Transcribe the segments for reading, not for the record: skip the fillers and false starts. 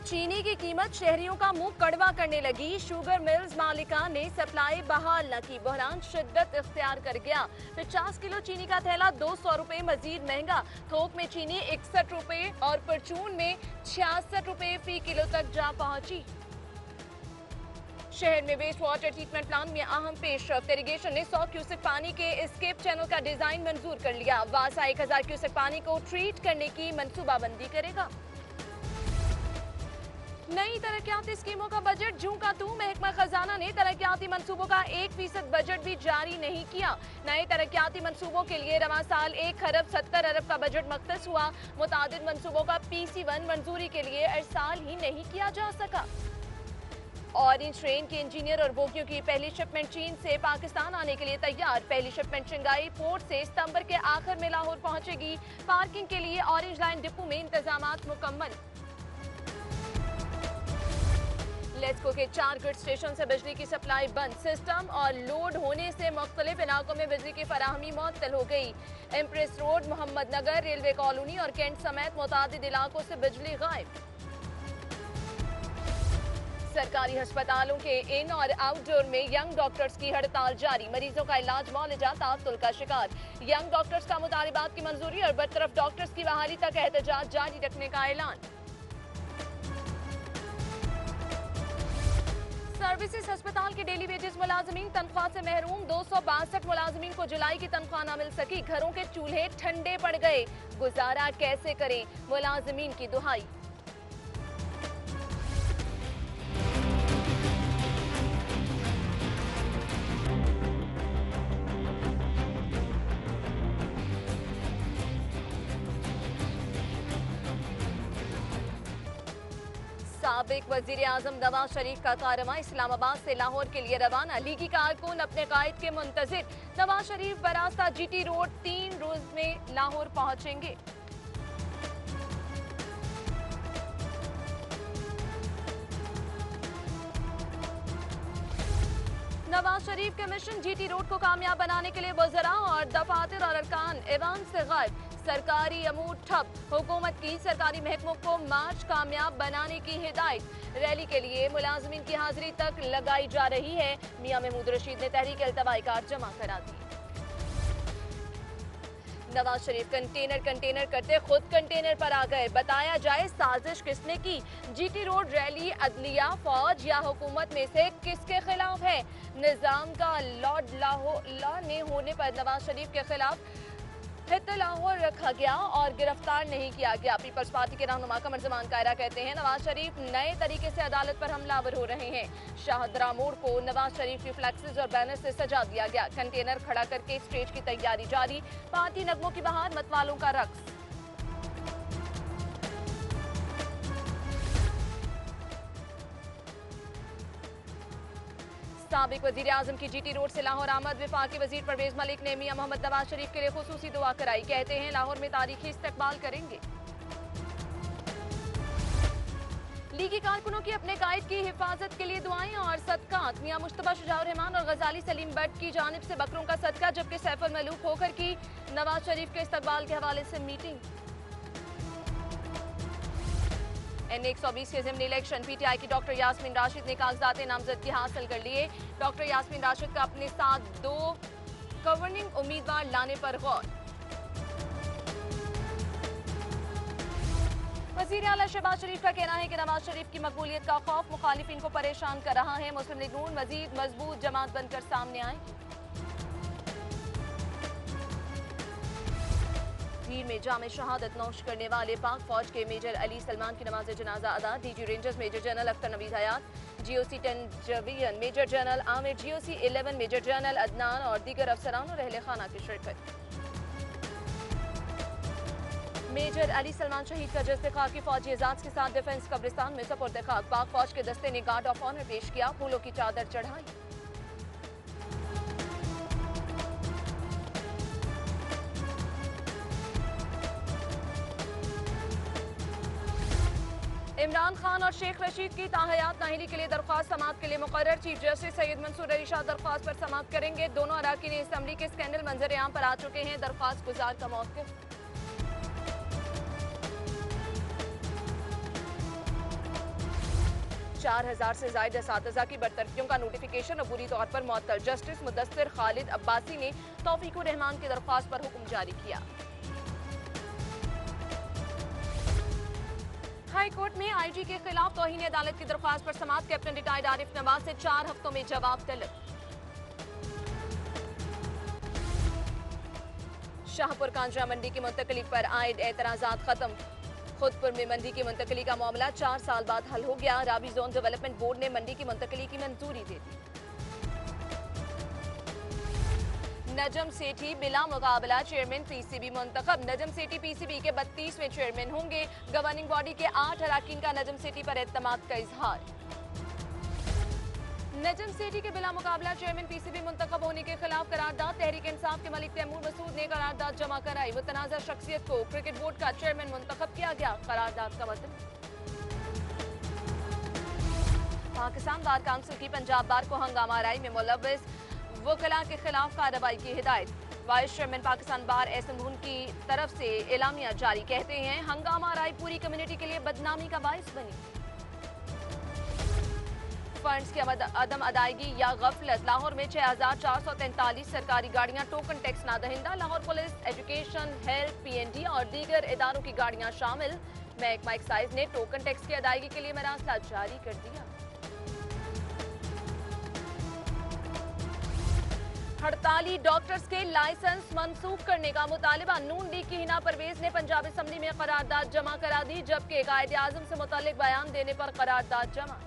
चीनी की कीमत शहरियों का मुंह कड़वा करने लगी। शुगर मिल्स मालिका ने सप्लाई बहाल न की। बहरान शिद्दत इख्तियार कर गया। 50 किलो चीनी का थैला 200 रुपए मजीद महंगा। थोक में चीनी 61 रुपए और परचून में 66 रुपए फी किलो तक जा पहुंची। शहर में वेस्ट वाटर ट्रीटमेंट प्लांट में अहम पेशरफ्त। इरिगेशन ने 100 क्यूसेक पानी के एस्केप चैनल का डिजाइन मंजूर कर लिया। वासा 1000 क्यूसेक पानी को ट्रीट करने की मंसूबाबंदी करेगा। नई तरक्याती स्कीमों का बजट जूं का तू। महकमा खजाना ने तरक्याती मंसूबों का 1% बजट भी जारी नहीं किया। नए तरक्याती मंसूबों के लिए रवां साल 1 खरब 70 अरब का बजट मख्तस हुआ। मुतादिद मंसूबों का PC1 मंजूरी के लिए अरसाल ही नहीं किया जा सका। ऑरेंज ट्रेन के इंजीनियर और बोगियों की पहली शिपमेंट चीन से पाकिस्तान आने के लिए तैयार। पहली शिपमेंट शंघाई पोर्ट से सितंबर के आखिर में लाहौर पहुंचेगी। पार्किंग के लिए ऑरेंज लाइन डिपो में इंतजामात मुकम्मल। लेस्को के 4 ग्रिड स्टेशन से बिजली की सप्लाई बंद। सिस्टम और लोड होने से मुख्तलिफ इलाकों में बिजली की फराहमी मुअत्तल हो गई। एम्प्रेस रोड, मोहम्मद नगर, रेलवे कॉलोनी और कैंट समेत मुतादिद इलाकों से बिजली गायब। सरकारी अस्पतालों के इन और आउटडोर में यंग डॉक्टर्स की हड़ताल जारी। मरीजों का इलाज मौलजा तातुल का शिकार। यंग डॉक्टर्स का मुतालिबात की मंजूरी और बरतरफ डॉक्टर्स की बहाली तक एहतजाज जारी रखने का ऐलान। सर्विसेज अस्पताल के डेली वेजेस मुलाजमीन तनख्वाह से महरूम। 262 मुलाजमीन को जुलाई की तनख्वाह न मिल सकी। घरों के चूल्हे ठंडे पड़ गए। गुजारा कैसे करें, मुलाजमीन की दुहाई। साबिक वजीर आजम नवाज शरीफ का कारवां इस्लामाबाद से लाहौर के लिए रवाना। लीगी कारकुन अपने कायद के मुंतजिर। नवाज शरीफ बरास्ता GT रोड 3 रोज में लाहौर पहुंचेंगे। नवाज शरीफ के मिशन GT रोड को कामयाब बनाने के लिए वज़रा और दफातर और अरकान ईवान से गायब। सरकारी अमूर ठप। हुकूमत की सरकारी महकमों को मार्च कामयाब बनाने की हिदायत। रैली के लिए मुलाजमीन की हाजिरी तक लगाई जा रही है। मियां महमूद रशीद ने तहरीक अल्तवाई कार्ड जमा करा दी। नवाज शरीफ कंटेनर करते खुद कंटेनर पर आ गए। बताया जाए साजिश किसने की। GT रोड रैली अदलिया, फौज या हुकूमत में से किसके खिलाफ है। निजाम का लॉ ने होने पर नवाज शरीफ के खिलाफ हित लाहौर रखा गया और गिरफ्तार नहीं किया गया। पीपल्स पार्टी के रहनुमा कमर जमान कायरा कहते हैं नवाज शरीफ नए तरीके से अदालत पर हमलावर हो रहे हैं। शाहदरा मोड़ को नवाज शरीफ की फ्लैक्सेस और बैनर से सजा दिया गया। कंटेनर खड़ा करके स्टेज की तैयारी जारी। पार्टी नगमों की बहार, मतवालों का रक्स। साबिक वजीर आजम की GT रोड से लाहौर आमद। वफाकी वजीर परवेज मलिक ने मियां मोहम्मद नवाज शरीफ के लिए खुसूसी दुआ कराई। कहते हैं लाहौर में तारीखी इस्तकबाल करेंगे। लीगी कारकुनों की अपने कायद की हिफाजत के लिए दुआएं और सदकात। मियां मुश्तबा शुजाउर रहमान और गजाली सलीम बट की जानिब से बकरों का सदका, जबकि सैफुल मलूक होकर की नवाज शरीफ के इस्तकबाल के हवाले से मीटिंग। N120 के ज़िमनी इलेक्शन PTI की डॉक्टर यास्मीन राशिद ने कागजात नामजदगी हासिल कर लिए। डॉक्टर यास्मीन राशिद का अपने साथ 2 गवर्निंग उम्मीदवार लाने पर गौर। वज़ीर आला शहबाज शरीफ का कहना है कि नवाज शरीफ की मकबूलियत का खौफ मुखालिफिन को परेशान कर रहा है। मुस्लिम लीग नून मजीद मजबूत जमात बनकर सामने आएगी। भीड़ में जामे शहादत नौश करने वाले पाक फौज के मेजर अली सलमान की नमाज जनाजा अदा। DG Rangers major general Akhtar Naveed Hayat, GOC 10 जवीन major general Aamir, GOC 11 major general Adnan और दीगर अफसरान और अहले खाना की शिरकत। मेजर अली सलमान शहीद का जज्बे खाकी फौजी एजाज के साथ डिफेंस कब्रिस्तान में सपुर्द खाक। पाक फौज के दस्ते ने गार्ड ऑफ ऑनर पेश किया, फूलों की चादर चढ़ाई। इमरान खान और शेख रशीद की ताहयात नाहिली के लिए दरख्वास्त समाअत के लिए मुकर्रर। चीफ जस्टिस सैयद मंसूर अली शाह दरख्वास्त पर समाअत करेंगे। दोनों अराकीन असम्बली के स्कैंडल मंजर आम पर आ चुके हैं। दरख्वास्त गुजार का मौक़िफ़। 4000 से ज्यादा असातिज़ा की बरतरफियों का नोटिफिकेशन और बुरी तौर पर मुअत्तल। जस्टिस मुदस्सिर खालिद अब्बासी ने तौफीकुर रहमान की दरख्वास्त पर हुक्म जारी किया। हाई कोर्ट में आईजी के खिलाफ तौहीन अदालत की दरख्वास्त पर समाअत। कैप्टन रिटायर्ड आरिफ नवाज से 4 हफ्तों में जवाब तलब। शाहपुर कांजरा मंडी की मुंतकली पर आयद एतराजात खत्म। खुदपुर में मंडी की मुंतकली का मामला 4 साल बाद हल हो गया। रावी जोन डेवलपमेंट बोर्ड ने मंडी की मुंतकली की मंजूरी दे दी। नजम सेठी बिला मुकाबला चेयरमैन पीसीबी मुंतखब। नजम सेठी पीसीबी के 32वें चेयरमैन होंगे। गवर्निंग बॉडी के 8 अरकान का नजम सेठी पर एतमाद का इजहार। नजम सेठी के बिला मुकाबला चेयरमैन पीसीबी मुंतखब होने के खिलाफ करारदाद। तहरीक इंसाफ के मलिक तैमूर मसूद ने करारदाद जमा कराई। मुतनाज़ा शख्सियत को क्रिकेट बोर्ड का चेयरमैन मुंतखब किया गया। करारदाद का मतलब पाकिस्तान बार काउंसिल की पंजाब बार को हंगामा आराई में मुलव्विस वकला के खिलाफ कार्रवाई की हिदायत। वाइस चेयरमैन पाकिस्तान बार एहसन बुन की तरफ से एलामिया जारी। कहते हैं हंगामा आराई पूरी कम्युनिटी के लिए बदनामी का बाइस बनी। फंड्स की अदम अदायगी या गफलत। लाहौर में 6443 सरकारी गाड़ियां टोकन टैक्स नादहिंदा। Lahore police, education, health, PND और दीगर इदारों की गाड़ियां शामिल। महकमा एक्साइज ने टोकन टैक्स की अदायगी के लिए मरासला जारी कर दिया। हड़ताली डॉक्टर्स के लाइसेंस मंसूख करने का मुतालिबा। नून लीग की हिना परवेज ने पंजाब असम्बली में करारदाद जमा करा दी, जबकि कायदे आजम से मुतालिक बयान देने पर करारदाद जमा।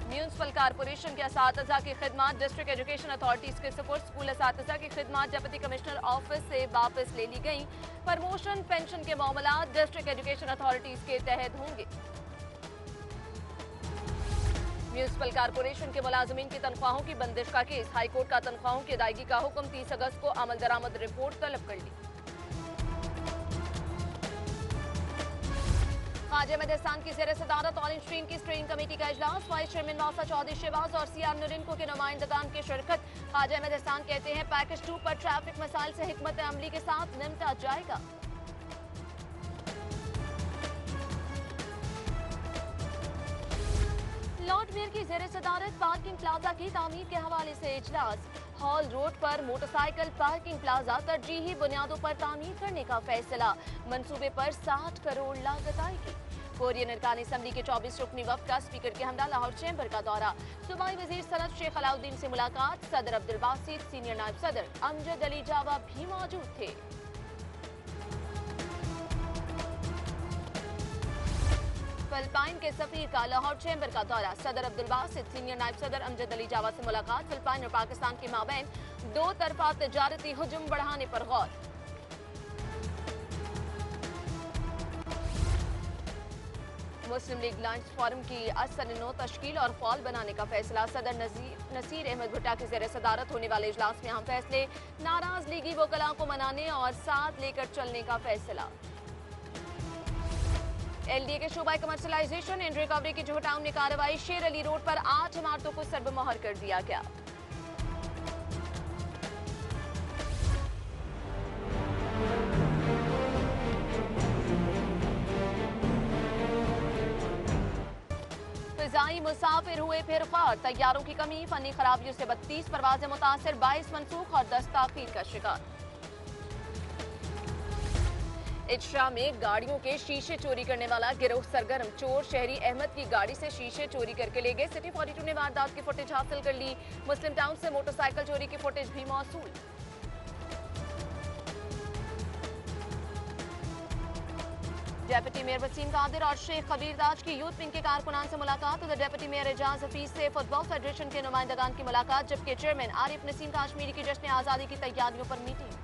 म्यूनिसिपल कारपोरेशन के असातिज़ा की खिदमात डिस्ट्रिक्ट एजुकेशन अथॉरिटीज के सुपुर्द। स्कूल असातिज़ा की खिदमात डिप्टी कमिश्नर ऑफिस से वापस ले ली गई। प्रमोशन पेंशन के मामलात डिस्ट्रिक्ट एजुकेशन अथॉरिटीज के तहत होंगे। म्यूनिसिपल कारपोरेशन के मुलाजमीन की तनख्वाहों की बंदिश का केस। हाईकोर्ट का तनख्वाहों की अदायगी का हुक्म। 30 अगस्त को अमल दरामद रिपोर्ट तलब कर ली। ख्वाजा अहमद एहसान की ज़ेर सदारत ऑरेंज ट्रेन की स्ट्रीइंग कमेटी का इजलास। वाइस चेयरमैन वासा चौधरी शहबाज और सीआर नूरिनको के नुमाइंदगान की शिरकत। ख्वाजा अहमद एहसान कहते हैं पैकेज 2 पर ट्रैफिक मसाइल से हिकमत अमली के साथ निपटा जाएगा। लॉर्ड मेयर की ज़ेर सदारत पार्किंग प्लाजा की तामीर के हवाले से इजलास। हॉल रोड पर मोटरसाइकिल पार्किंग प्लाजा तरजीही बुनियादों पर तामीर करने का फैसला। मंसूबे पर 60 करोड़ लागत आएगी। कोरियन अरकान असम्बली के 24 रुकनी वफ्द का स्पीकर के हमरा लाहौर चैम्बर का दौरा। सूबाई वजीर सनत शेख अलाउद्दीन से मुलाकात। सदर अब्दुल बासित, सीनियर नायब सदर अमजद अली जावा भी मौजूद थे। फिलिपाइन के सफीर का लाहौर चैम्बर का दौरा। सदर अब्दुल बासित, सीनियर नायब सदर अमजद अली जावा से मुलाकात। फिलिपाइन और पाकिस्तान के माबैन 2 तरफा तजारती हुजूम बढ़ाने पर गौर। मुस्लिम लीग लंच फोरम की असर-9 तश्कील और फॉल बनाने का फैसला। सदर नसीर अहमद भुट्टा की ज़ेर सदारत होने वाले इजलास में अहम फैसले। नाराज लीगी वकला को मनाने और साथ लेकर चलने का फैसला। एलडीए के शोबाई कमर्शलाइजेशन एंड रिकवरी की जोहटाउन में कार्रवाई। शेर अली रोड पर 8 इमारतों को सर्वमोहर कर दिया गया। फिजाई मुसाफिर हुए फिर ख्वार। तैयारों की कमी, फनी खराबियों से 32 परवाजें मुतासिर, 22 मनसूख और 10 ताखीर का शिकार। इजरा में गाड़ियों के शीशे चोरी करने वाला गिरोह सरगर्म। चोर शहरी अहमद की गाड़ी से शीशे चोरी करके ले गए। सिटी 42 ने वारदात की फुटेज हासिल कर ली। मुस्लिम टाउन से मोटरसाइकिल चोरी की फुटेज भी मौसूल। डेप्यूटी मेयर वसीम कादिर और शेख कबीर ताज की यूथ विंग के कारकुनान से मुलाकात। उधर डेप्यूटी मेयर एजाज हफीज से फुटबॉल फेडरेशन के नुमाइंदगान की मुलाकात, जबकि चेयरमैन आरिफ नसीम काश्मीरी की जश्न आज़ादी की तैयारियों पर मीटिंग।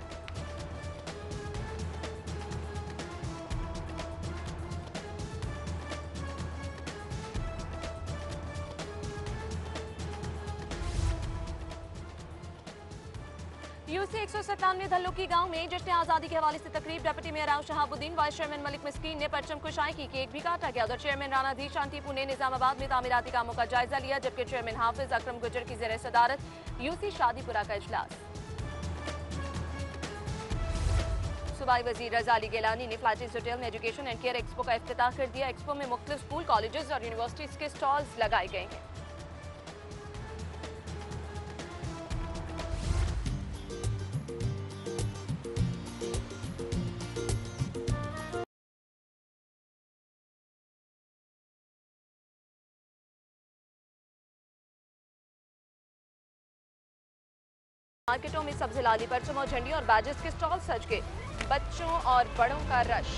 यूसी 197 धल्लो की गांव में जश्न आज़ादी के हवाले से तकरीब। Deputy mayor Rao Shahabuddin, vice chairman Malik Miskeen ने परचम कुशाई की। केक भी काटा गया। उधर चेयरमैन राना धी शांतिपुर ने निजामाबाद में तामीराती कामों का जायजा लिया, जबकि चेयरमैन हाफिज अकरम गुजर की ज़ेर सदारत यूसी शादीपुरा का इजलास। सूबाई वजीर रज़ा अली गिलानी ने फ्लैटिस होटल में एजुकेशन एंड केयर एक्सपो का इफ्तिताह कर दिया। एक्सपो में मुख्तलिफ स्कूल, कॉलेजेस और यूनिवर्सिटीज़ के स्टॉल्स लगाए गए हैं। मार्केटों में सब्जी लादी, परचम और झंडी और बैजेस के स्टॉल सज गए। बच्चों और बड़ों का रश।